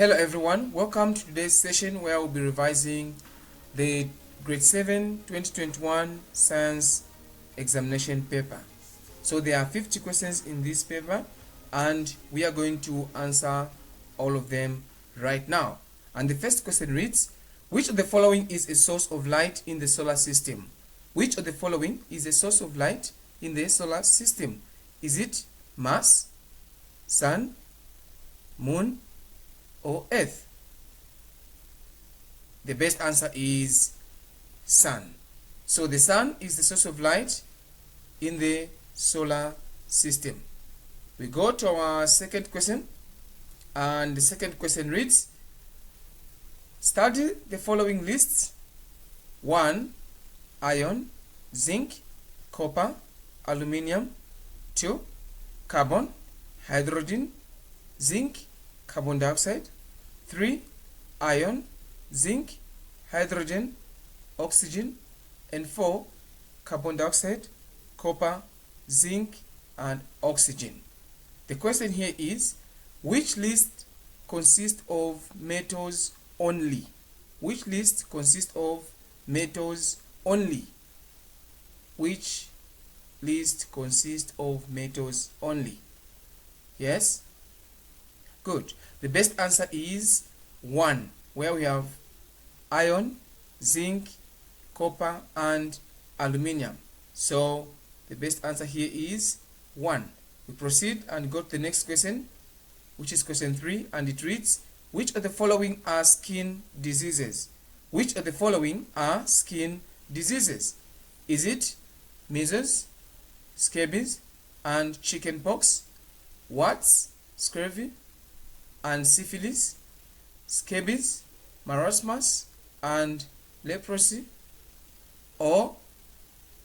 Hello everyone, welcome to today's session where we'll be revising the grade 7 2021 science examination paper. So there are 50 questions in this paper and we are going to answer all of them right now. And the first question reads, which of the following is a source of light in the solar system? Which of the following is a source of light in the solar system? Is it Mars, Sun, Moon, or Earth? The best answer is Sun. So the Sun is the source of light in the solar system. We go to our second question, and the second question reads, study the following lists. 1. Iron, zinc, copper, aluminium. 2. Carbon, hydrogen, zinc, carbon dioxide. 3. Iron, zinc, hydrogen, oxygen. And 4. Carbon dioxide, copper, zinc, and oxygen. The question here is, which list consists of metals only? Which list consists of metals only? Which list consists of metals only? Yes? Good. The best answer is 1, where we have iron, zinc, copper, and aluminium. So the best answer here is 1. We proceed and go to the next question, which is question 3, and it reads, which of the following are skin diseases? Which of the following are skin diseases? Is it measles, scabies, and chickenpox, warts, scurvy, and syphilis, scabies, marasmus, and leprosy, or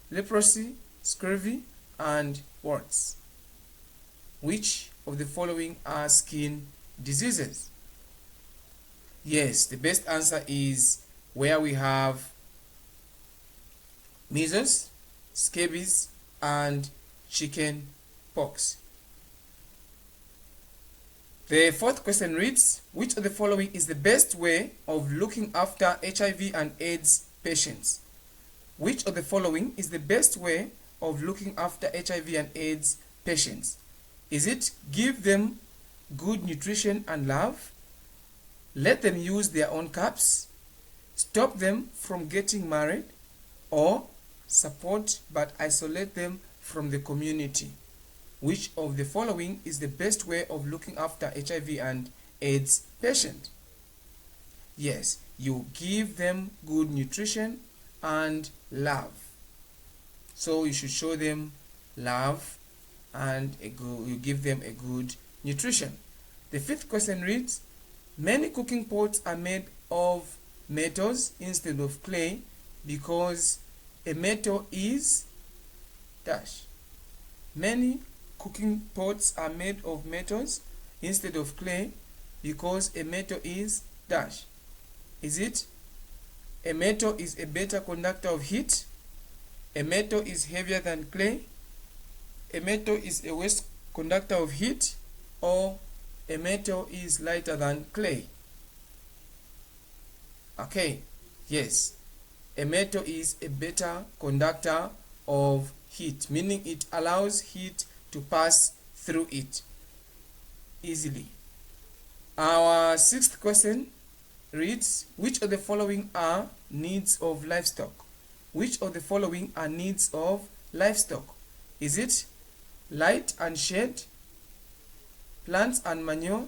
leprosy, scurvy, and warts? Which of the following are skin diseases? Yes, the best answer is where we have measles, scabies, and chicken pox. The fourth question reads, which of the following is the best way of looking after HIV and AIDS patients? Which of the following is the best way of looking after HIV and AIDS patients? Is it give them good nutrition and love, let them use their own cups, stop them from getting married, or support but isolate them from the community? Which of the following is the best way of looking after HIV and AIDS patient? Yes, you give them good nutrition and love. So you should show them love and you give them a good nutrition. The fifth question reads, many cooking pots are made of metals instead of clay because a metal is dash. Many cooking pots are made of metals instead of clay because a metal is dash. Is it a metal is a better conductor of heat, a metal is heavier than clay, a metal is a worse conductor of heat, or a metal is lighter than clay? Okay, yes, a metal is a better conductor of heat, meaning it allows heat to pass through it easily. Our sixth question reads, which of the following are needs of livestock? Which of the following are needs of livestock? Is it light and shade, plants and manure,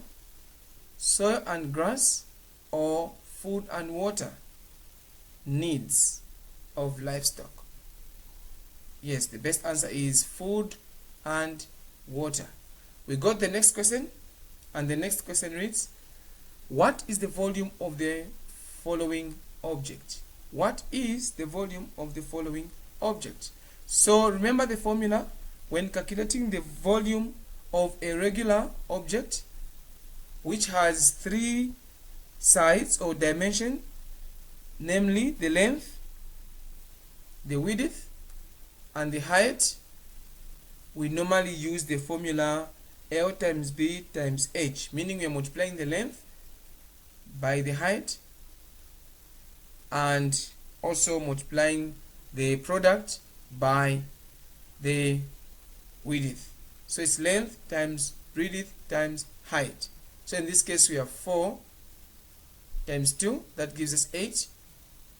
soil and grass, or food and water? Needs of livestock. Yes, the best answer is food and water. We got the next question, and the next question reads, what is the volume of the following object? What is the volume of the following object? So remember the formula when calculating the volume of a regular object which has 3 sides or dimensions, namely the length, the width, and the height. We normally use the formula L times B times H, meaning we are multiplying the length by the height and also multiplying the product by the width. So it's length times breadth times height. So in this case we have 4 times 2, that gives us 8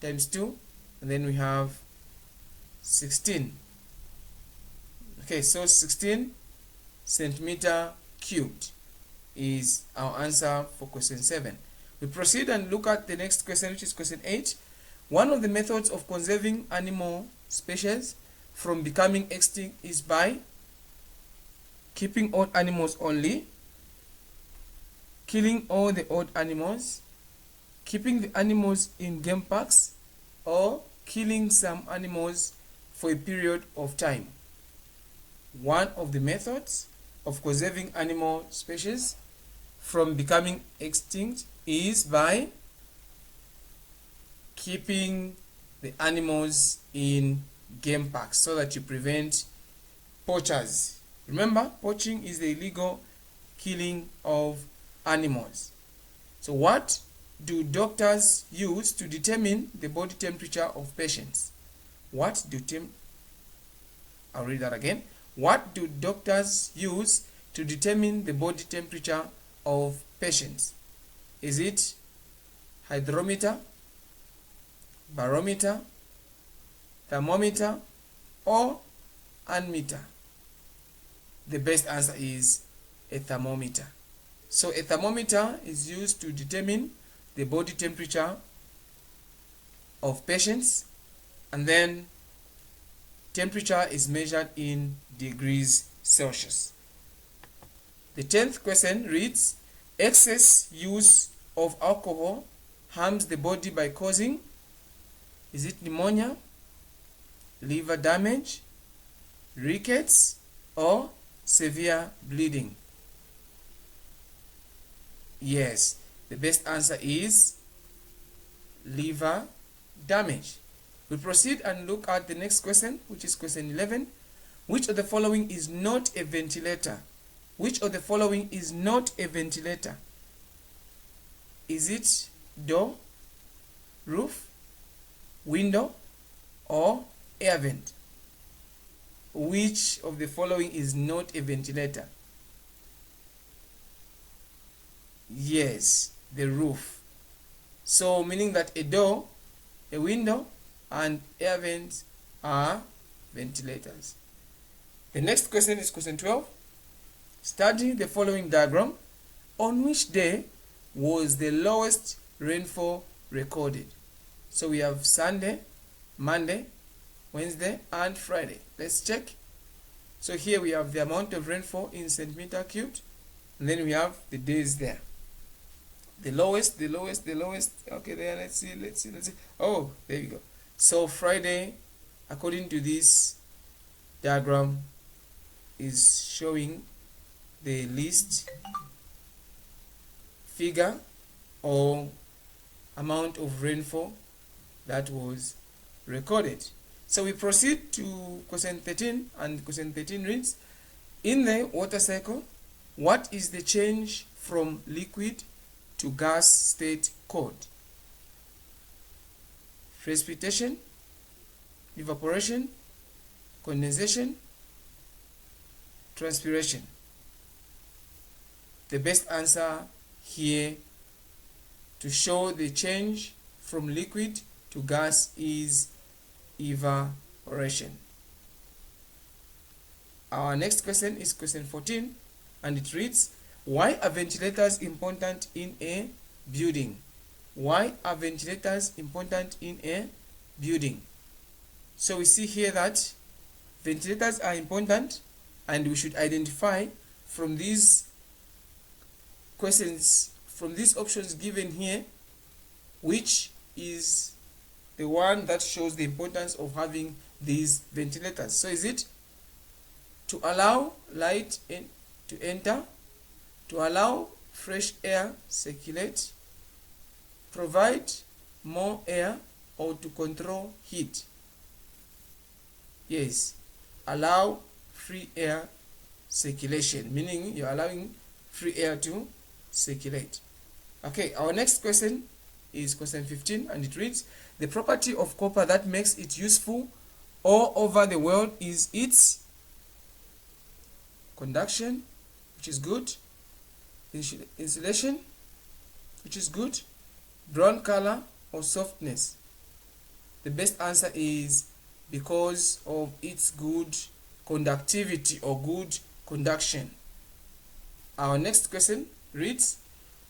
times 2, and then we have 16. Okay, so 16 centimeter cubed is our answer for question 7. We proceed and look at the next question, which is question 8. One of the methods of conserving animal species from becoming extinct is by keeping odd animals only, killing all the odd animals, keeping the animals in game parks, or killing some animals for a period of time. One of the methods of conserving animal species from becoming extinct is by keeping the animals in game parks so that you prevent poachers. Remember, poaching is the illegal killing of animals. So what do doctors use to determine the body temperature of patients? I'll read that again. What do doctors use to determine the body temperature of patients? Is it hydrometer, barometer, thermometer, or ammeter? The best answer is a thermometer. So a thermometer is used to determine the body temperature of patients, and then temperature is measured in degrees Celsius. The 10th question reads, excess use of alcohol harms the body by causing, is it pneumonia, liver damage, rickets, or severe bleeding? Yes, the best answer is liver damage. We proceed and look at the next question, which is question 11. Which of the following is not a ventilator? Which of the following is not a ventilator? Is it door, roof, window, or air vent? Which of the following is not a ventilator? Yes, the roof. So meaning that a door, a window, and air vents are ventilators. The next question is question 12. Study the following diagram. On which day was the lowest rainfall recorded? So we have Sunday, Monday, Wednesday, and Friday. Let's check. So here we have the amount of rainfall in centimeter cubed, and then we have the days there. The lowest. Okay, there, let's see. Oh, there you go. So Friday, according to this diagram, is showing the least figure or amount of rainfall that was recorded. So we proceed to question 13, and question 13 reads, in the water cycle, what is the change from liquid to gas state called? Precipitation, evaporation, condensation, transpiration. The best answer here to show the change from liquid to gas is evaporation. Our next question is question 14, and it reads, why are ventilators important in a building? Why are ventilators important in a building? So we see here that ventilators are important, and we should identify from these questions, from these options given here, which is the one that shows the importance of having these ventilators. So is it to allow light to enter, to allow fresh air circulate, provide more air, or to control heat? Yes, allow free air circulation, meaning you're allowing free air to circulate. Okay, our next question is question 15, and it reads, the property of copper that makes it useful all over the world is its conduction, which is good, insulation, which is good, brown color, or softness. The best answer is because of its good conductivity or good conduction. Our next question reads,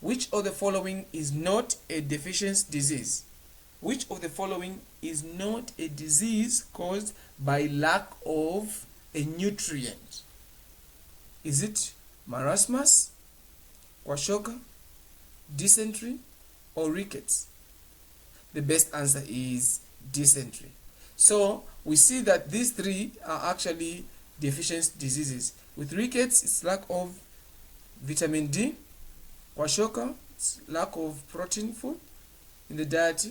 which of the following is not a deficiency disease? Which of the following is not a disease caused by lack of a nutrient? Is it marasmus, kwashiorkor, dysentery, or rickets? The best answer is dysentery. So we see that these three are actually deficiency diseases. With rickets, it's lack of vitamin D. Kwashiorkor, it's lack of protein food in the diet.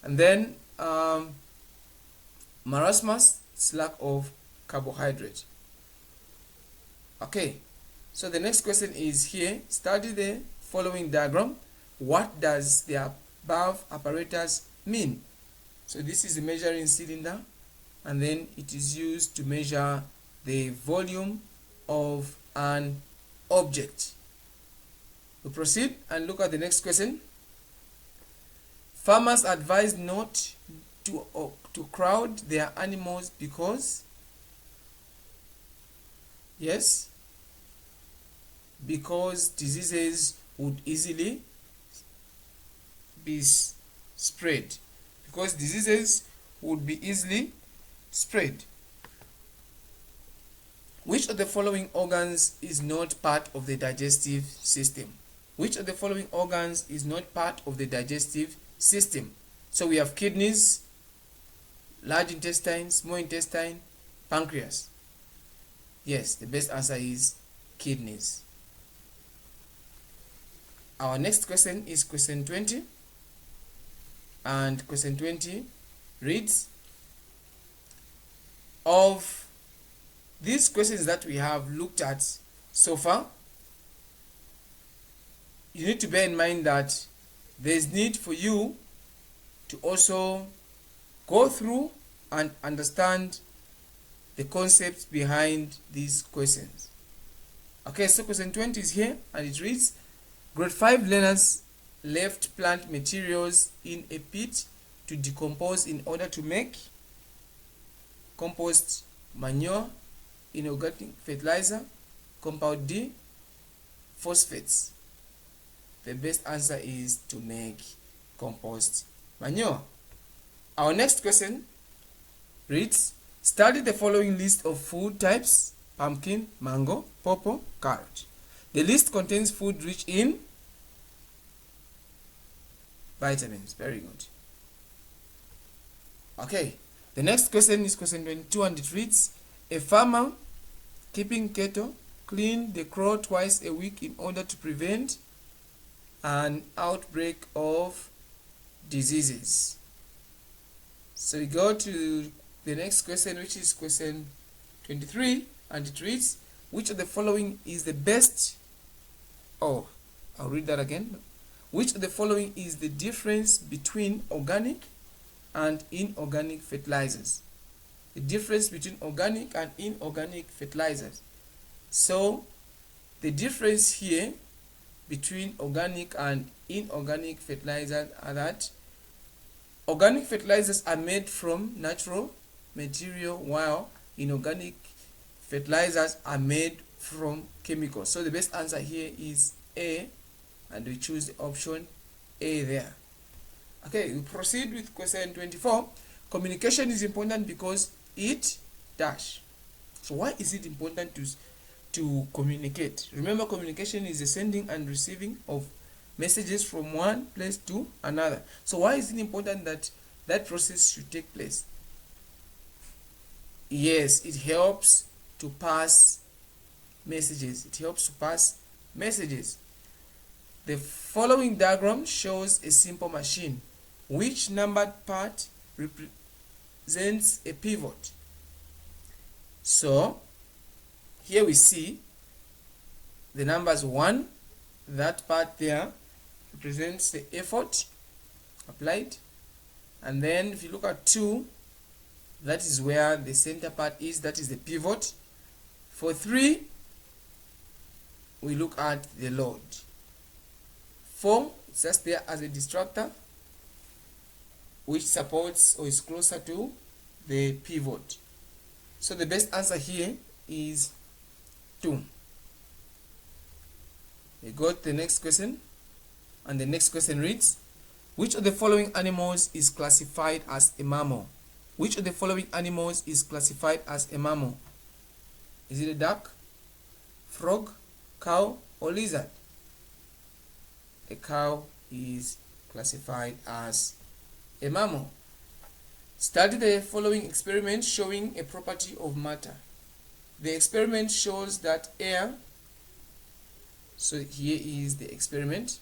And then marasmus, it's lack of carbohydrate. Okay, so the next question is here. Study the following diagram. What does the above apparatus mean? So this is a measuring cylinder, and then it is used to measure the volume of an object. We proceed and look at the next question. Farmers advise not to crowd their animals because, yes, because diseases would easily be spread. Because diseases would be easily spread. Which of the following organs is not part of the digestive system? Which of the following organs is not part of the digestive system? So we have kidneys, large intestine, small intestine, pancreas. Yes, the best answer is kidneys. Our next question is question 20. And question 20 reads, of these questions that we have looked at so far, you need to bear in mind that there is need for you to also go through and understand the concepts behind these questions. Okay, so question 20 is here, and it reads, grade 5 learners left plant materials in a pit to decompose in order to make compost, manure, inorganic fertilizer, compound D, phosphates. The best answer is to make compost manure. Our next question reads, study the following list of food types: pumpkin, mango, pawpaw, carrot. The list contains food rich in vitamins. Very good. Okay, the next question is question 22, and it reads, a farmer keeping cattle clean the crow twice a week in order to prevent an outbreak of diseases. So we go to the next question, which is question 23, and it reads, which of the following is the best, I'll read that again. Which of the following is the difference between organic and inorganic fertilizers? The difference between organic and inorganic fertilizers. So the difference here between organic and inorganic fertilizers are that organic fertilizers are made from natural material, while inorganic fertilizers are made from chemicals. So the best answer here is A, and we choose the option A there. Okay, we proceed with question 24. Communication is important because it dash. So why is it important to communicate? Remember, communication is the sending and receiving of messages from one place to another. So why is it important that that process should take place? Yes, it helps to pass messages. It helps to pass messages. The following diagram shows a simple machine. Which numbered part represents a pivot? So here we see the numbers 1, that part there, represents the effort applied. And then if you look at 2, that is where the center part is, that is the pivot. For 3, we look at the load. 4, it's just there as a distractor, which supports or is closer to the pivot. So the best answer here is 2. We got the next question, and the next question reads, which of the following animals is classified as a mammal? Which of the following animals is classified as a mammal? Is it a duck, frog, cow, or lizard? A cow is classified as a mammal. Study the following experiment showing a property of matter. The experiment shows that air, so here is the experiment.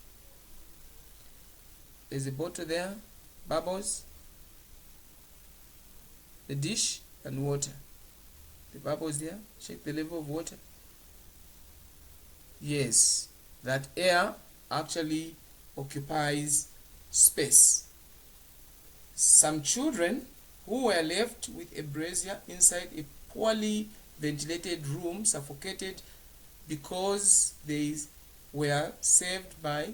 There's a bottle there, bubbles, the dish, and water. The bubbles there, check the level of water. Yes, that air actually occupies space. Some children who were left with a brazier inside a poorly ventilated room suffocated because they were saved by,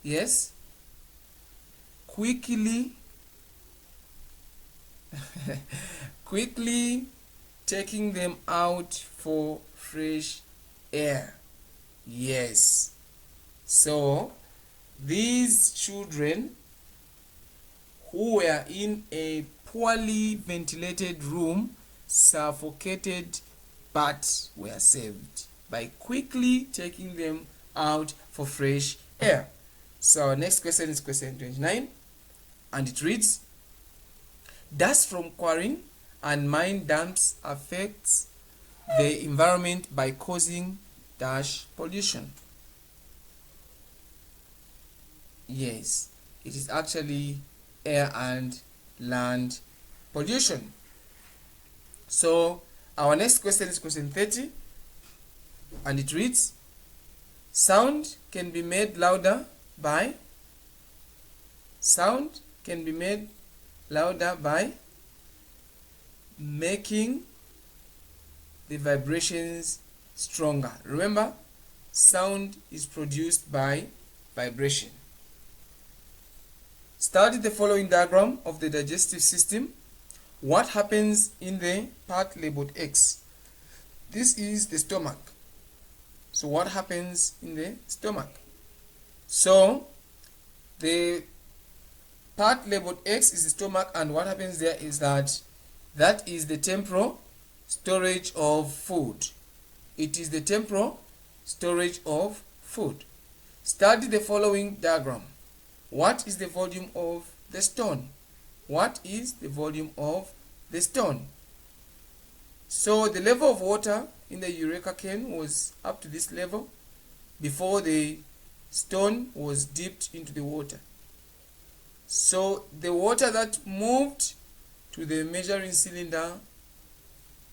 yes, quickly taking them out for fresh air. Yes, so these children who were in a poorly ventilated room suffocated but were saved by quickly taking them out for fresh air. So our next question is question 29, and it reads, dust from quarrying and mine dumps affects the environment by causing dash pollution. Yes, it is actually air and land pollution. So our next question is question 30, and it reads, sound can be made louder by making the vibrations stronger. Remember, sound is produced by vibration. Study the following diagram of the digestive system. What happens in the part labeled X? This is the stomach. So what happens in the stomach? So the part labeled X is the stomach, and what happens there is that is the temporal storage of food. It is the temporal storage of food. Study the following diagram. What is the volume of the stone? What is the volume of the stone? So the level of water in the Eureka can was up to this level before the stone was dipped into the water. So the water that moved to the measuring cylinder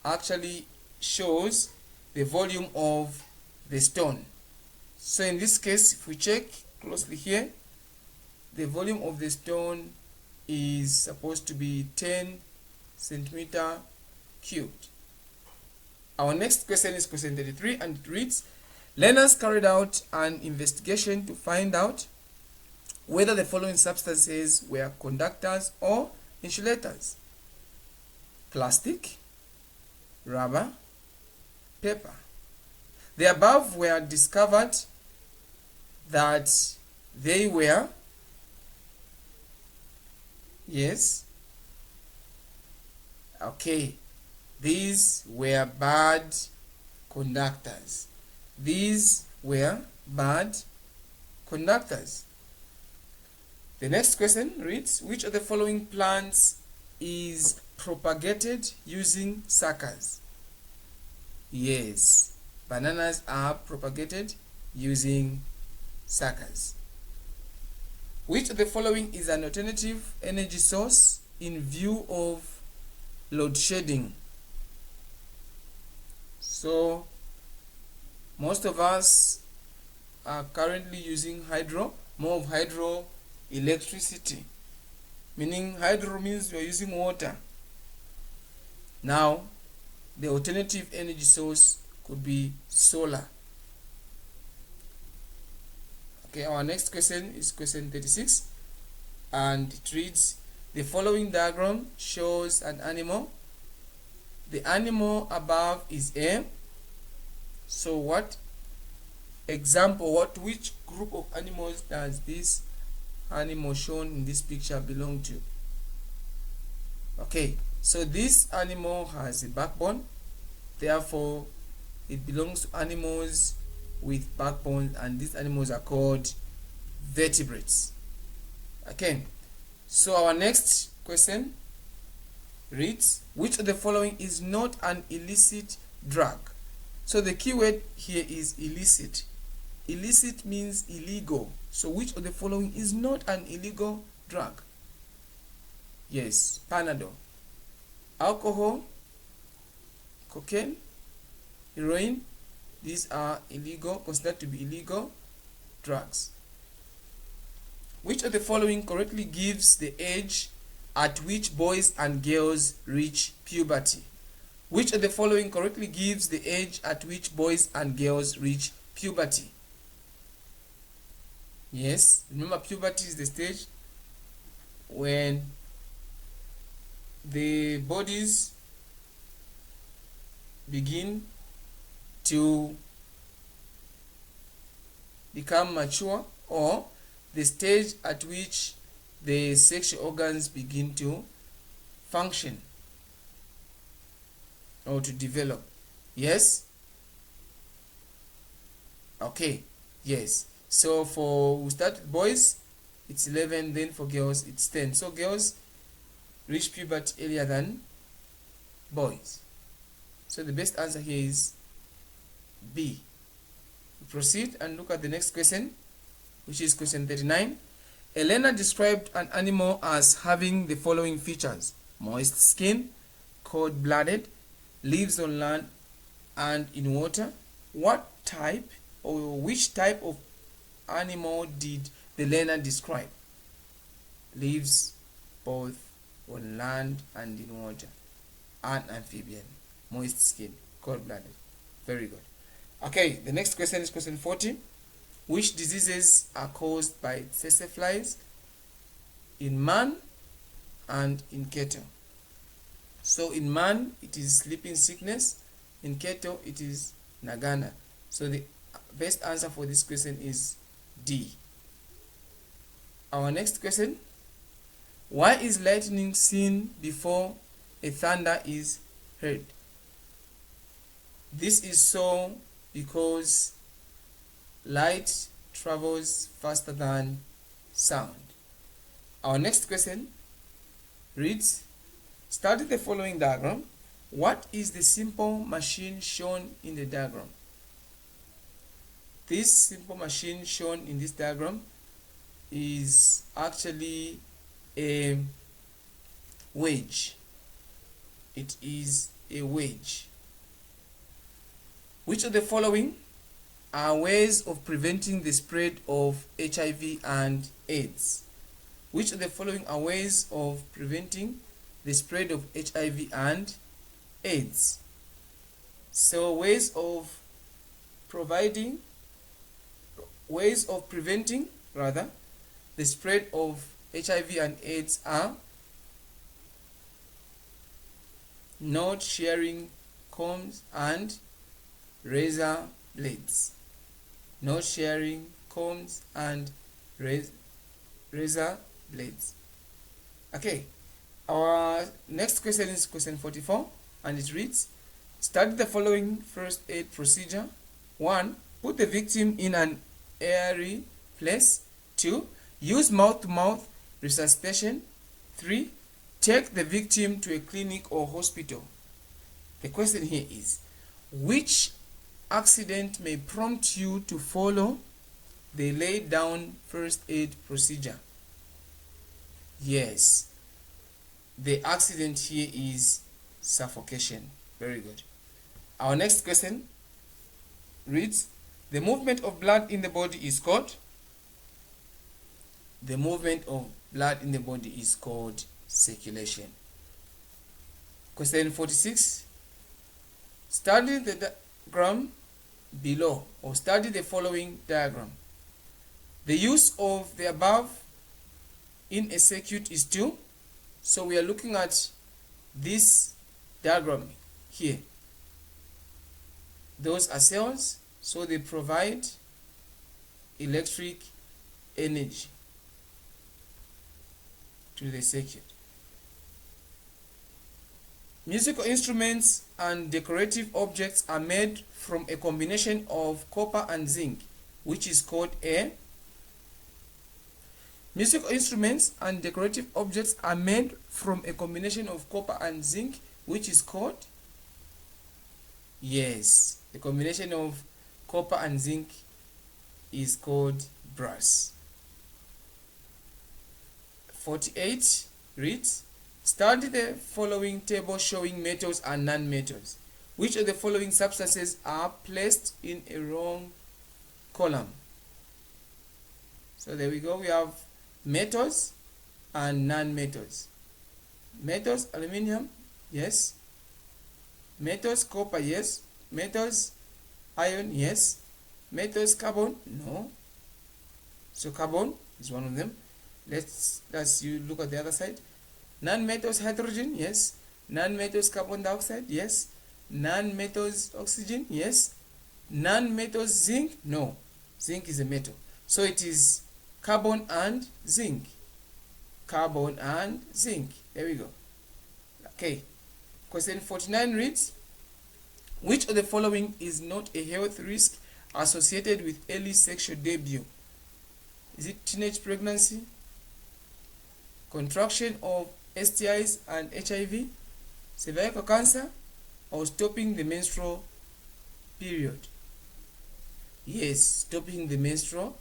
actually shows the volume of the stone. So in this case, if we check closely here, the volume of the stone is supposed to be 10 centimeter cubed. Our next question is question 33, and it reads, learners carried out an investigation to find out whether the following substances were conductors or insulators: plastic, rubber, paper. The above were discovered that they were, yes, okay, these were bad conductors. These were bad conductors. The next question reads, which of the following plants is propagated using suckers? Yes, bananas are propagated using suckers. Which of the following is an alternative energy source in view of load shedding? So Most of us are currently using more of hydroelectricity, meaning hydro means we are using water. Now, the alternative energy source could be solar. Okay, our next question is question 36, and it reads, the following diagram shows an animal. The animal above is A. So which group of animals does this animal shown in this picture belong to? Okay, so this animal has a backbone, therefore it belongs to animals with backbones, and these animals are called vertebrates. Okay, so our next question reads, which of the following is not an illicit drug? So the key word here is illicit. Illicit means illegal. So which of the following is not an illegal drug? Yes, Panadol. Alcohol, cocaine, heroin, these are considered to be illegal drugs. Which of the following correctly gives the age at which boys and girls reach puberty? Which of the following correctly gives the age at which boys and girls reach puberty? Yes, remember puberty is the stage when the bodies begin to become mature, or the stage at which the sexual organs begin to function or to develop. Yes? Okay, yes. So we start with boys, it's 11, then for girls it's 10. So girls reach puberty earlier than boys. So the best answer here is B. We proceed and look at the next question, which is question 39. Elena described an animal as having the following features: moist skin, cold-blooded, lives on land and in water. What type or which type of animal did Elena describe? Lives both on land and in water. An amphibian, moist skin, cold-blooded. Very good. Okay, the next question is question 40. Which diseases are caused by tsetse flies in man and in cattle? So in man it is sleeping sickness, in cattle it is nagana. So the best answer for this question is D. Our next question: why is lightning seen before a thunder is heard? This is so because light travels faster than sound. Our next question reads, study the following diagram. What is the simple machine shown in the diagram? This simple machine shown in this diagram is actually a wedge. It is a wedge. Which of the following are ways of preventing the spread of HIV and AIDS? Which of the following are ways of preventing the spread of HIV and AIDS? So ways of preventing the spread of HIV and AIDS are not sharing combs and razor blades. Not sharing combs and razor blades. Okay, our next question is question 44, and it reads, study the following first aid procedure. 1. Put the victim in an airy place. 2. Use mouth-to-mouth resuscitation. 3. Take the victim to a clinic or hospital. The question here is, which accident may prompt you to follow the laid down first aid procedure? Yes, the accident here is suffocation. Very good. Our next question reads, the movement of blood in the body is called? The movement of blood in the body is called circulation. Question 46. Study the diagram below, or study the following diagram. The use of the above in a circuit is to, so we are looking at this diagram here. Those are cells, so they provide electric energy to the circuit. Musical instruments and decorative objects are made from a combination of copper and zinc, which is called a. Musical instruments and decorative objects are made from a combination of copper and zinc, which is called? Yes, the combination of copper and zinc is called brass. 48 reads, study the following table showing metals and non-metals. Which of the following substances are placed in a wrong column? So there we go, we have metals and non-metals. Metals, aluminium, yes. Metals, copper, yes. Metals, iron, yes. Metals, carbon, no. So carbon is one of them. Let's you look at the other side. Non-metals, hydrogen, yes. Non-metals, carbon dioxide, yes. Non-metals, oxygen, yes. Non-metals, zinc, no. Zinc is a metal. So it is carbon and zinc. Carbon and zinc. There we go. Okay. Question 49 reads, which of the following is not a health risk associated with early sexual debut? Is it teenage pregnancy, contraction of STIs and HIV, cervical cancer, or stopping the menstrual period? Yes, stopping the menstrual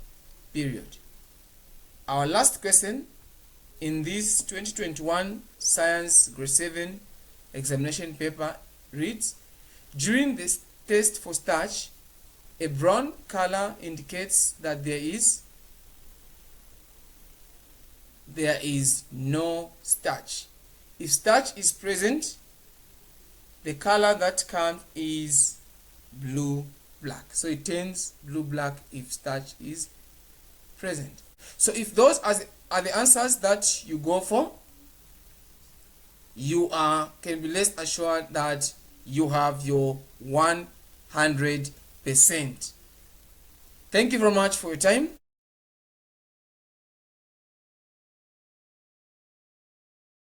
period. Our last question in this 2021 Science Grade 7 examination paper reads, during this test for starch, a brown color indicates that there is no starch. If starch is present, the color that comes is blue-black. So it turns blue-black if starch is present. So if those are the answers that you go for, you can be less assured that you have your 100%. Thank you very much for your time.